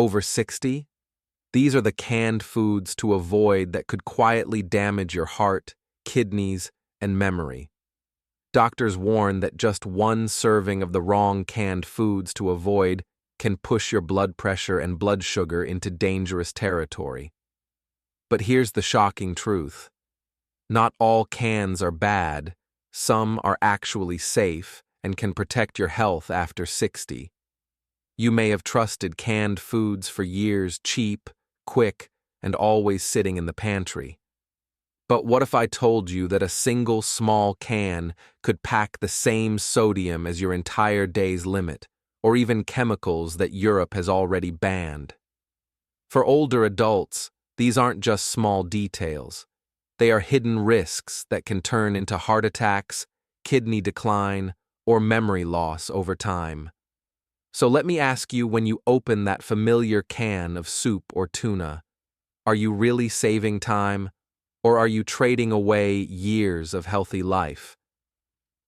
Over 60? These are the canned foods to avoid that could quietly damage your heart, kidneys, and memory. Doctors warn that just one serving of the wrong canned foods to avoid can push your blood pressure and blood sugar into dangerous territory. But here's the shocking truth. Not all cans are bad. Some are actually safe and can protect your health after 60. You may have trusted canned foods for years, cheap, quick, and always sitting in the pantry. But what if I told you that a single small can could pack the same sodium as your entire day's limit, or even chemicals that Europe has already banned? For older adults, these aren't just small details. They are hidden risks that can turn into heart attacks, kidney decline, or memory loss over time. So let me ask you, when you open that familiar can of soup or tuna, are you really saving time, or are you trading away years of healthy life?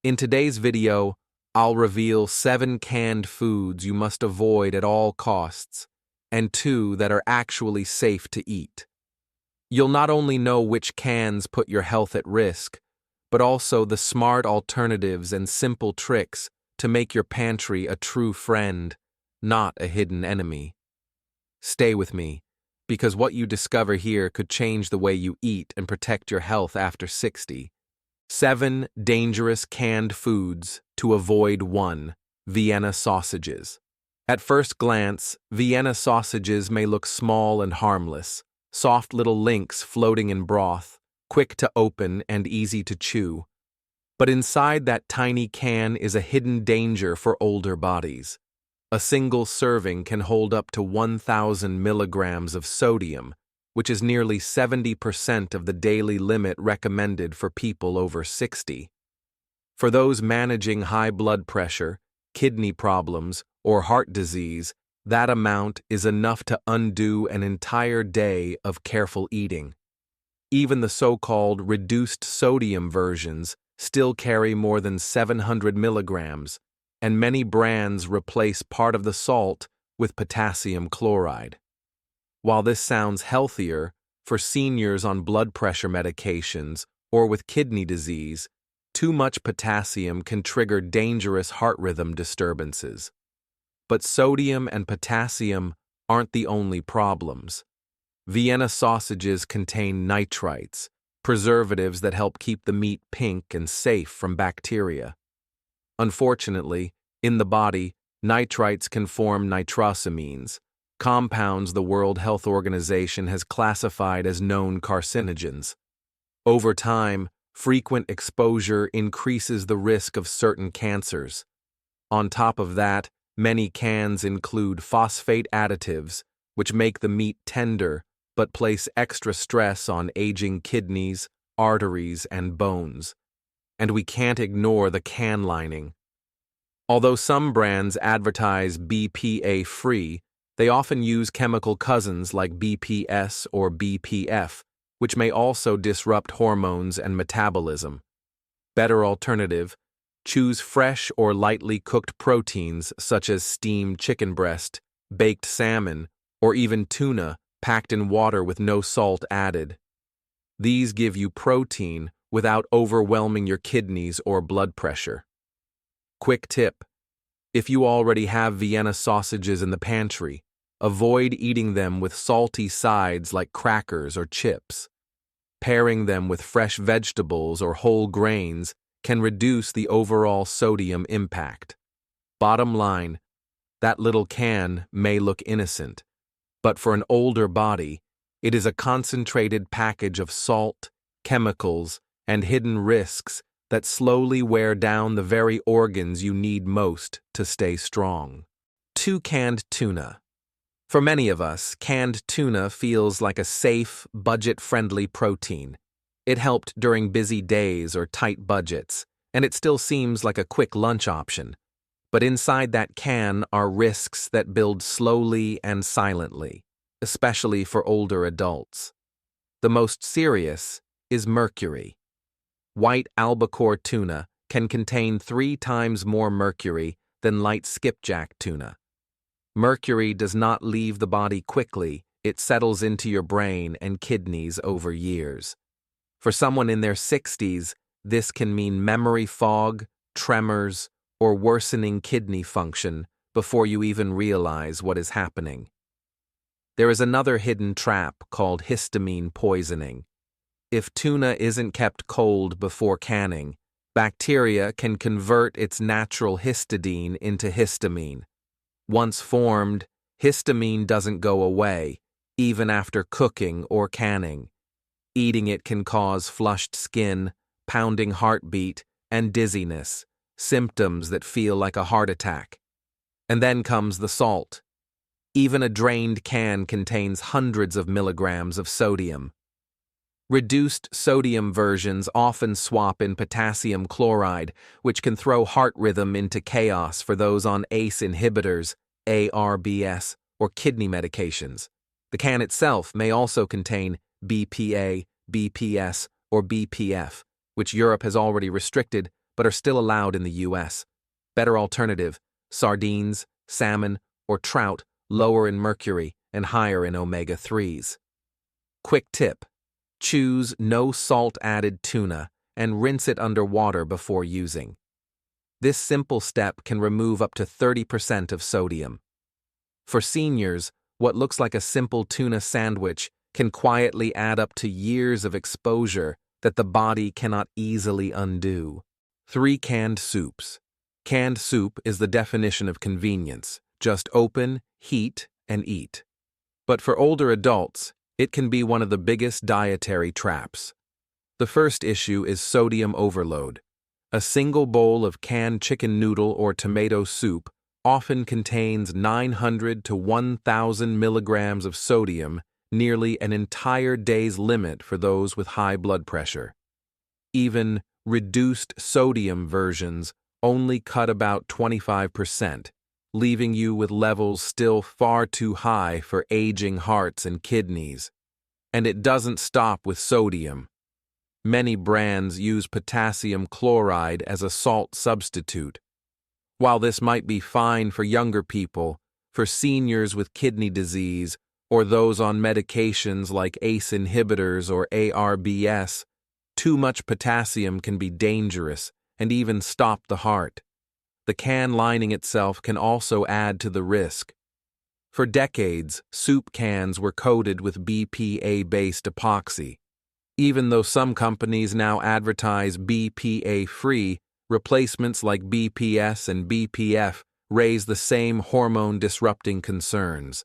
In today's video, I'll reveal 7 canned foods you must avoid at all costs, and 2 that are actually safe to eat. You'll not only know which cans put your health at risk, but also the smart alternatives and simple tricks to make your pantry a true friend, not a hidden enemy. Stay with me, because what you discover here could change the way you eat and protect your health after 60. 7 dangerous canned foods to avoid. 1. Vienna sausages. At first glance, Vienna sausages may look small and harmless, soft little links floating in broth, quick to open and easy to chew. But inside that tiny can is a hidden danger for older bodies. A single serving can hold up to 1,000 milligrams of sodium, which is nearly 70% of the daily limit recommended for people over 60. For those managing high blood pressure, kidney problems, or heart disease, that amount is enough to undo an entire day of careful eating. Even the so-called reduced sodium versions still carry more than 700 milligrams, and many brands replace part of the salt with potassium chloride. While this sounds healthier, for seniors on blood pressure medications or with kidney disease, too much potassium can trigger dangerous heart rhythm disturbances. But sodium and potassium aren't the only problems. Vienna sausages contain nitrites, preservatives that help keep the meat pink and safe from bacteria. Unfortunately, in the body, nitrites can form nitrosamines, compounds the World Health Organization has classified as known carcinogens. Over time, frequent exposure increases the risk of certain cancers. On top of that, many cans include phosphate additives, which make the meat tender but place extra stress on aging kidneys, arteries, and bones. And we can't ignore the can lining. Although some brands advertise BPA-free, they often use chemical cousins like BPS or BPF, which may also disrupt hormones and metabolism. Better alternative: choose fresh or lightly cooked proteins such as steamed chicken breast, baked salmon, or even tuna packed in water with no salt added. These give you protein without overwhelming your kidneys or blood pressure. Quick tip: if you already have Vienna sausages in the pantry, avoid eating them with salty sides like crackers or chips. Pairing them with fresh vegetables or whole grains can reduce the overall sodium impact. Bottom line, that little can may look innocent, but for an older body, it is a concentrated package of salt, chemicals, and hidden risks that slowly wear down the very organs you need most to stay strong. 2. Canned tuna. For many of us, canned tuna feels like a safe, budget-friendly protein. It helped during busy days or tight budgets, and it still seems like a quick lunch option. But inside that can are risks that build slowly and silently, especially for older adults. The most serious is mercury. White albacore tuna can contain 3 times more mercury than light skipjack tuna. Mercury does not leave the body quickly, it settles into your brain and kidneys over years. For someone in their 60s, this can mean memory fog, tremors, or worsening kidney function before you even realize what is happening. There is another hidden trap called histamine poisoning. If tuna isn't kept cold before canning, bacteria can convert its natural histidine into histamine. Once formed, histamine doesn't go away, even after cooking or canning. Eating it can cause flushed skin, pounding heartbeat, and dizziness, symptoms that feel like a heart attack. And then comes the salt. Even a drained can contains hundreds of milligrams of sodium. Reduced sodium versions often swap in potassium chloride, which can throw heart rhythm into chaos for those on ACE inhibitors, ARBs, or kidney medications. The can itself may also contain BPA, BPS, or BPF, which Europe has already restricted but are still allowed in the US. Better alternative: sardines, salmon, or trout, lower in mercury and higher in omega-3s. Quick tip: choose no salt-added tuna and rinse it under water before using. This simple step can remove up to 30% of sodium. For seniors, what looks like a simple tuna sandwich can quietly add up to years of exposure that the body cannot easily undo. 3. Canned soups. Canned soup is the definition of convenience. Just open, heat, and eat. But for older adults, it can be one of the biggest dietary traps. The first issue is sodium overload. A single bowl of canned chicken noodle or tomato soup often contains 900 to 1,000 milligrams of sodium, nearly an entire day's limit for those with high blood pressure. Even reduced sodium versions only cut about 25%, leaving you with levels still far too high for aging hearts and kidneys. And it doesn't stop with sodium. Many brands use potassium chloride as a salt substitute. While this might be fine for younger people, for seniors with kidney disease, or those on medications like ACE inhibitors or ARBs, too much potassium can be dangerous and even stop the heart. The can lining itself can also add to the risk. For decades, soup cans were coated with BPA-based epoxy. Even though some companies now advertise BPA-free, replacements like BPS and BPF raise the same hormone-disrupting concerns.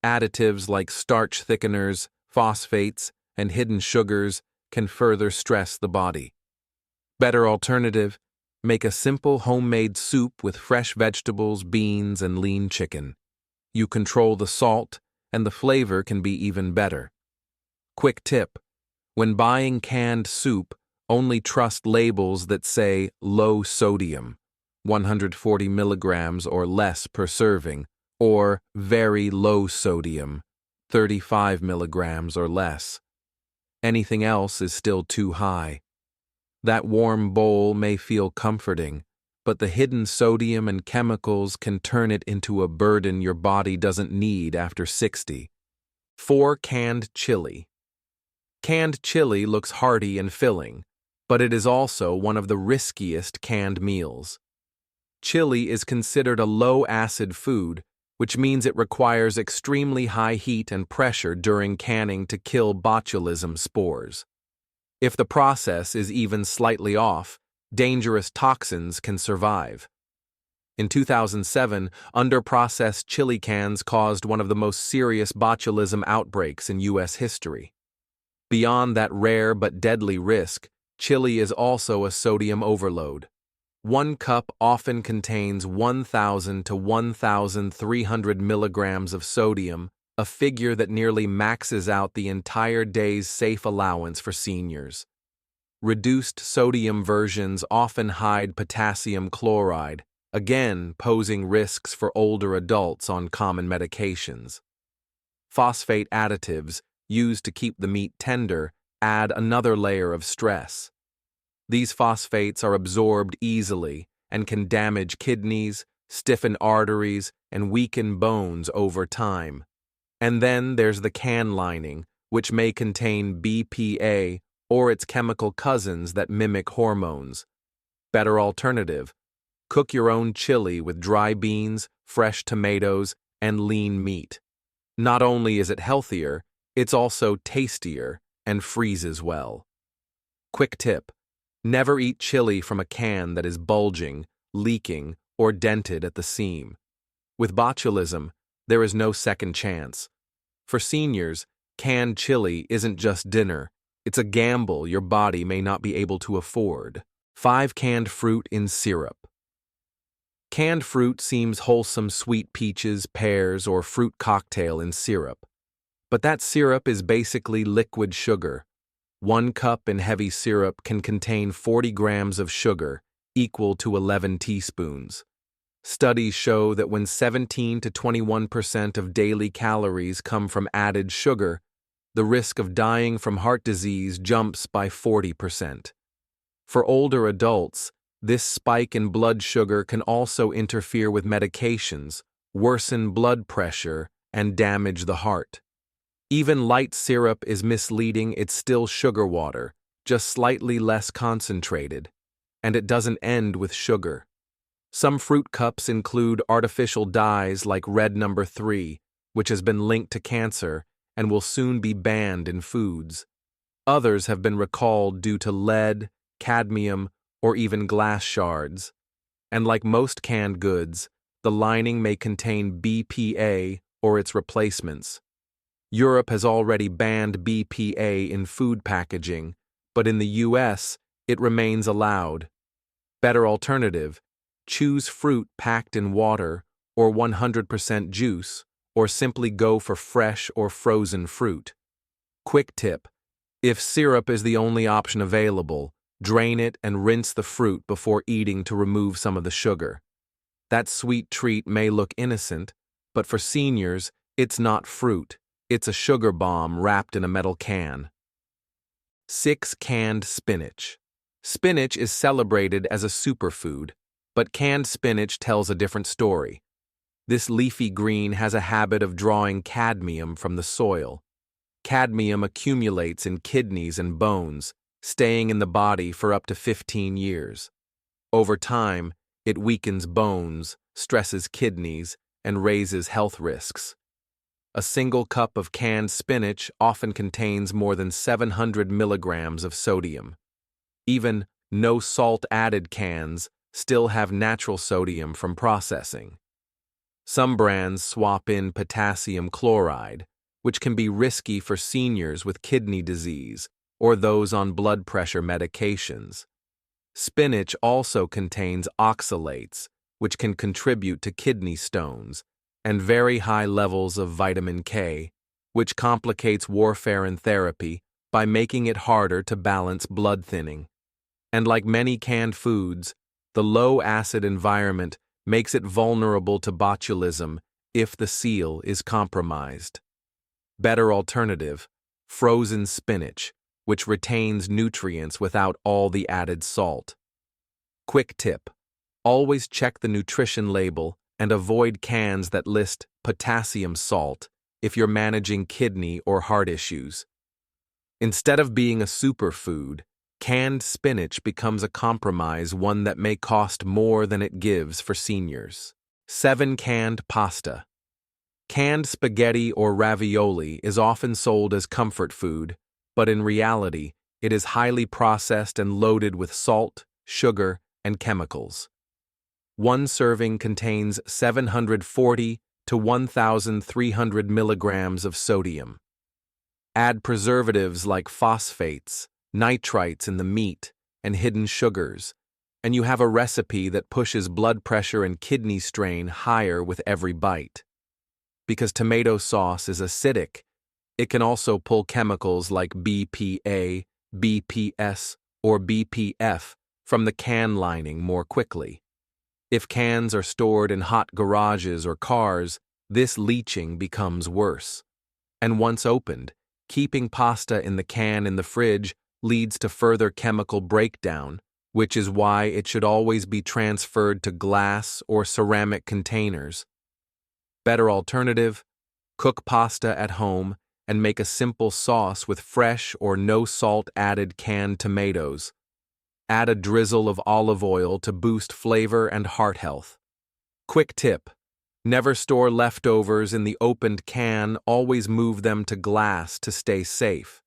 Additives like starch thickeners, phosphates, and hidden sugars can further stress the body. Better alternative: make a simple homemade soup with fresh vegetables, beans, and lean chicken. You control the salt, and the flavor can be even better. Quick tip: when buying canned soup, only trust labels that say low sodium, 140 milligrams or less per serving, or very low sodium, 35 milligrams or less. Anything else is still too high. That warm bowl may feel comforting, but the hidden sodium and chemicals can turn it into a burden your body doesn't need after 60. 4. Canned chili. Canned chili looks hearty and filling, but it is also one of the riskiest canned meals. Chili is considered a low-acid food, which means it requires extremely high heat and pressure during canning to kill botulism spores. If the process is even slightly off, dangerous toxins can survive. In 2007, under-processed chili cans caused one of the most serious botulism outbreaks in U.S. history. Beyond that rare but deadly risk, chili is also a sodium overload. 1 cup often contains 1,000 to 1,300 milligrams of sodium, a figure that nearly maxes out the entire day's safe allowance for seniors. Reduced sodium versions often hide potassium chloride, again posing risks for older adults on common medications. Phosphate additives, used to keep the meat tender, add another layer of stress. These phosphates are absorbed easily and can damage kidneys, stiffen arteries, and weaken bones over time. And then there's the can lining, which may contain BPA or its chemical cousins that mimic hormones. Better alternative: cook your own chili with dry beans, fresh tomatoes, and lean meat. Not only is it healthier, it's also tastier and freezes well. Quick tip: never eat chili from a can that is bulging, leaking, or dented at the seam. With botulism, there is no second chance. For seniors, canned chili isn't just dinner, it's a gamble your body may not be able to afford. 5 canned fruit in syrup. Canned fruit seems wholesome: sweet peaches, pears, or fruit cocktail in syrup. But that syrup is basically liquid sugar. 1 cup in heavy syrup can contain 40 grams of sugar, equal to 11 teaspoons. Studies show that when 17 to 21% of daily calories come from added sugar, the risk of dying from heart disease jumps by 40%. For older adults, this spike in blood sugar can also interfere with medications, worsen blood pressure, and damage the heart. Even light syrup is misleading: it's still sugar water, just slightly less concentrated. And it doesn't end with sugar. Some fruit cups include artificial dyes like red number 3, which has been linked to cancer and will soon be banned in foods. Others have been recalled due to lead, cadmium, or even glass shards. And like most canned goods, the lining may contain BPA or its replacements. Europe has already banned BPA in food packaging, but in the US, it remains allowed. Better alternative: choose fruit packed in water or 100% juice, or simply go for fresh or frozen fruit. Quick tip: if syrup is the only option available, drain it and rinse the fruit before eating to remove some of the sugar. That sweet treat may look innocent, but for seniors, it's not fruit. It's a sugar bomb wrapped in a metal can. 6 canned spinach. Spinach is celebrated as a superfood, but canned spinach tells a different story. This leafy green has a habit of drawing cadmium from the soil. Cadmium accumulates in kidneys and bones, staying in the body for up to 15 years. Over time, it weakens bones, stresses kidneys, and raises health risks. A single cup of canned spinach often contains more than 700 milligrams of sodium. Even no salt added cans still have natural sodium from processing. Some brands swap in potassium chloride, which can be risky for seniors with kidney disease or those on blood pressure medications. Spinach also contains oxalates, which can contribute to kidney stones, and very high levels of vitamin K, which complicates warfare and therapy by making it harder to balance blood thinning. And like many canned foods, the low-acid environment makes it vulnerable to botulism if the seal is compromised. Better alternative: frozen spinach, which retains nutrients without all the added salt. Quick tip: always check the nutrition label and avoid cans that list potassium salt if you're managing kidney or heart issues. Instead of being a superfood, canned spinach becomes a compromise, one that may cost more than it gives for seniors. 7 canned pasta. Canned spaghetti or ravioli is often sold as comfort food, but in reality, it is highly processed and loaded with salt, sugar, and chemicals. 1 serving contains 740 to 1,300 milligrams of sodium. Add preservatives like phosphates, nitrites in the meat, and hidden sugars, and you have a recipe that pushes blood pressure and kidney strain higher with every bite. Because tomato sauce is acidic, it can also pull chemicals like BPA, BPS, or BPF from the can lining more quickly. If cans are stored in hot garages or cars, this leaching becomes worse. And once opened, keeping pasta in the can in the fridge leads to further chemical breakdown, which is why it should always be transferred to glass or ceramic containers. Better alternative: cook pasta at home and make a simple sauce with fresh or no salt added canned tomatoes. Add a drizzle of olive oil to boost flavor and heart health. Quick tip: never store leftovers in the opened can, always move them to glass to stay safe.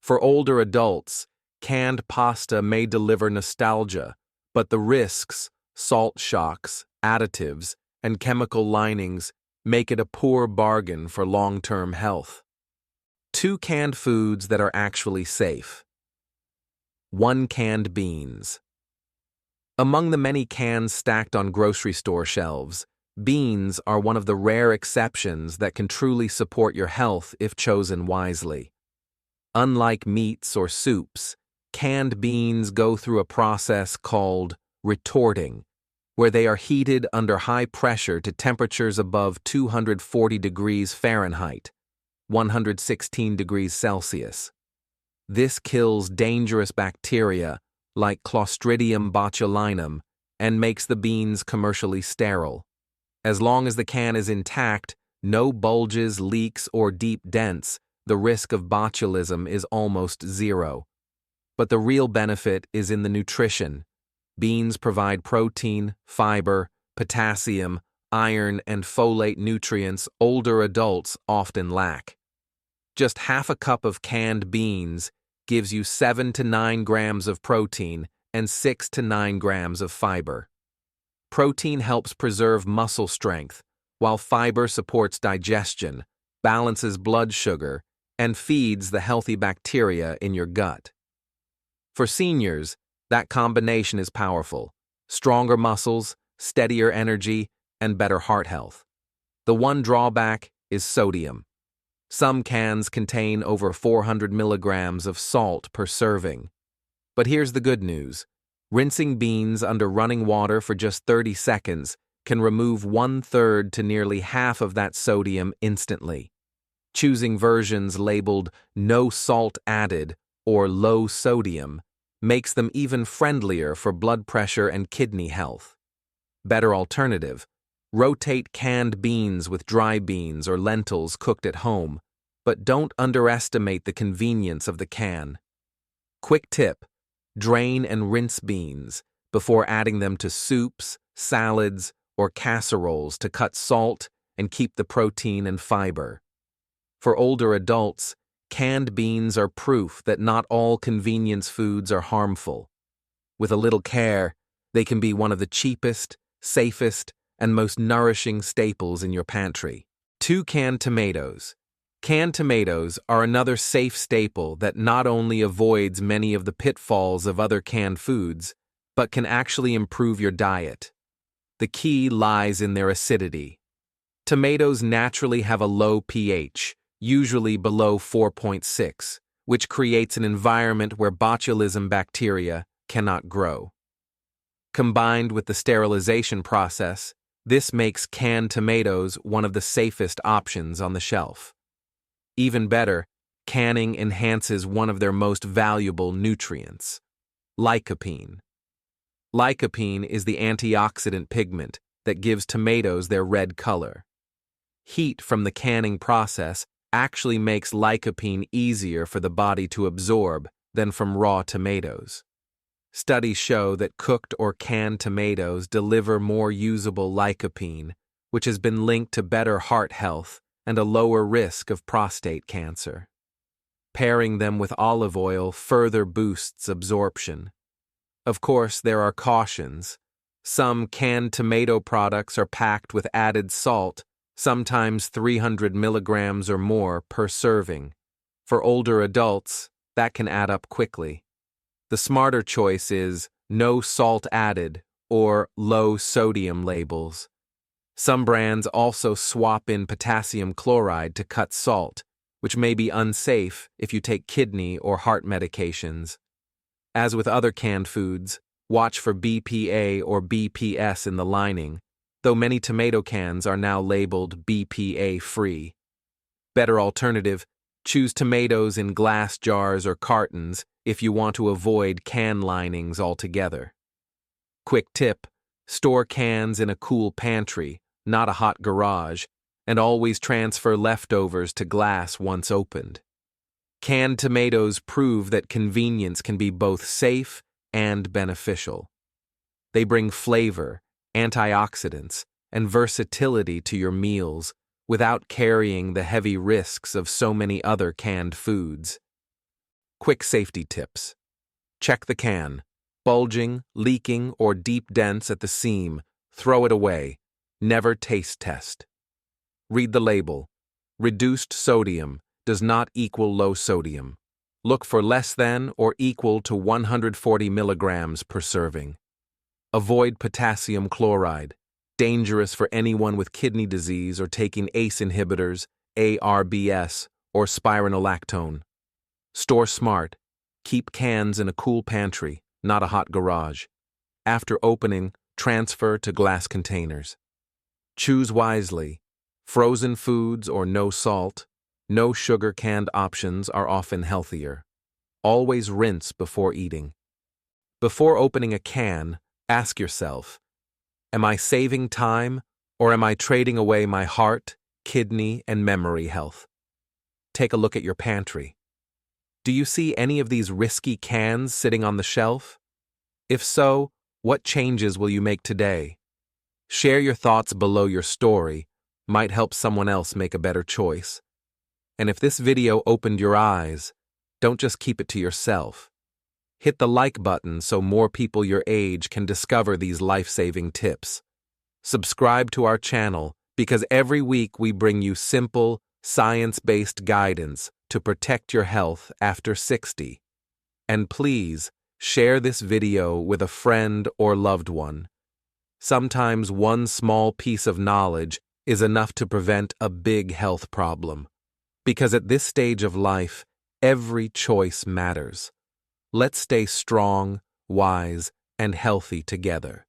For older adults, canned pasta may deliver nostalgia, but the risks, salt shocks, additives, and chemical linings make it a poor bargain for long-term health. 2 canned foods that are actually safe. 1 canned beans. Among the many cans stacked on grocery store shelves, beans are one of the rare exceptions that can truly support your health if chosen wisely. Unlike meats or soups, canned beans go through a process called retorting, where they are heated under high pressure to temperatures above 240 degrees Fahrenheit, 116 degrees Celsius. This kills dangerous bacteria like Clostridium botulinum and makes the beans commercially sterile. As long as the can is intact, no bulges, leaks, or deep dents, the risk of botulism is almost zero. But the real benefit is in the nutrition. Beans provide protein, fiber, potassium, iron, and folate nutrients older adults often lack. Just half a cup of canned beans gives you 7 to 9 grams of protein and 6 to 9 grams of fiber. Protein helps preserve muscle strength, while fiber supports digestion, balances blood sugar, and feeds the healthy bacteria in your gut. For seniors, that combination is powerful: stronger muscles, steadier energy, and better heart health. The one drawback is sodium. Some cans contain over 400 milligrams of salt per serving. But here's the good news: rinsing beans under running water for just 30 seconds can remove 1/3 to nearly half of that sodium instantly. Choosing versions labeled "no salt added" or "low sodium" makes them even friendlier for blood pressure and kidney health. Better alternative: rotate canned beans with dry beans or lentils cooked at home, but don't underestimate the convenience of the can. Quick tip: drain and rinse beans before adding them to soups, salads, or casseroles to cut salt and keep the protein and fiber. For older adults, canned beans are proof that not all convenience foods are harmful. With a little care, they can be one of the cheapest, safest, and most nourishing staples in your pantry. 2 canned tomatoes. Canned tomatoes are another safe staple that not only avoids many of the pitfalls of other canned foods, but can actually improve your diet. The key lies in their acidity. Tomatoes naturally have a low pH, usually below 4.6, which creates an environment where botulism bacteria cannot grow. Combined with the sterilization process, this makes canned tomatoes one of the safest options on the shelf. Even better, canning enhances one of their most valuable nutrients: lycopene. Lycopene is the antioxidant pigment that gives tomatoes their red color. Heat from the canning process actually makes lycopene easier for the body to absorb than from raw tomatoes. Studies show that cooked or canned tomatoes deliver more usable lycopene, which has been linked to better heart health and a lower risk of prostate cancer. Pairing them with olive oil further boosts absorption. Of course, there are cautions. Some canned tomato products are packed with added salt, sometimes 300 milligrams or more per serving. For older adults, that can add up quickly. The smarter choice is "no salt added" or "low sodium" labels. Some brands also swap in potassium chloride to cut salt, which may be unsafe if you take kidney or heart medications. As with other canned foods, watch for BPA or BPS in the lining, though many tomato cans are now labeled BPA-free. Better alternative: choose tomatoes in glass jars or cartons if you want to avoid can linings altogether. Quick tip: store cans in a cool pantry, not a hot garage, and always transfer leftovers to glass once opened. Canned tomatoes prove that convenience can be both safe and beneficial. They bring flavor, antioxidants, and versatility to your meals without carrying the heavy risks of so many other canned foods. Quick safety tips: check the can. Bulging, leaking, or deep dents at the seam, throw it away. Never taste test. Read the label. Reduced sodium does not equal low sodium. Look for less than or equal to 140 milligrams per serving. Avoid potassium chloride, dangerous for anyone with kidney disease or taking ACE inhibitors, ARBs, or spironolactone. Store smart. Keep cans in a cool pantry, not a hot garage. After opening, transfer to glass containers. Choose wisely. Frozen foods or no salt, no sugar canned options are often healthier. Always rinse before eating. Before opening a can, ask yourself, am I saving time or am I trading away my heart, kidney, and memory health? Take a look at your pantry. Do you see any of these risky cans sitting on the shelf? If so, what changes will you make today? Share your thoughts below your story. Might help someone else make a better choice. And if this video opened your eyes, don't just keep it to yourself. Hit the like button so more people your age can discover these life-saving tips. Subscribe to our channel because every week we bring you simple, science-based guidance to protect your health after 60. And please, share this video with a friend or loved one. Sometimes one small piece of knowledge is enough to prevent a big health problem. Because at this stage of life, every choice matters. Let's stay strong, wise, and healthy together.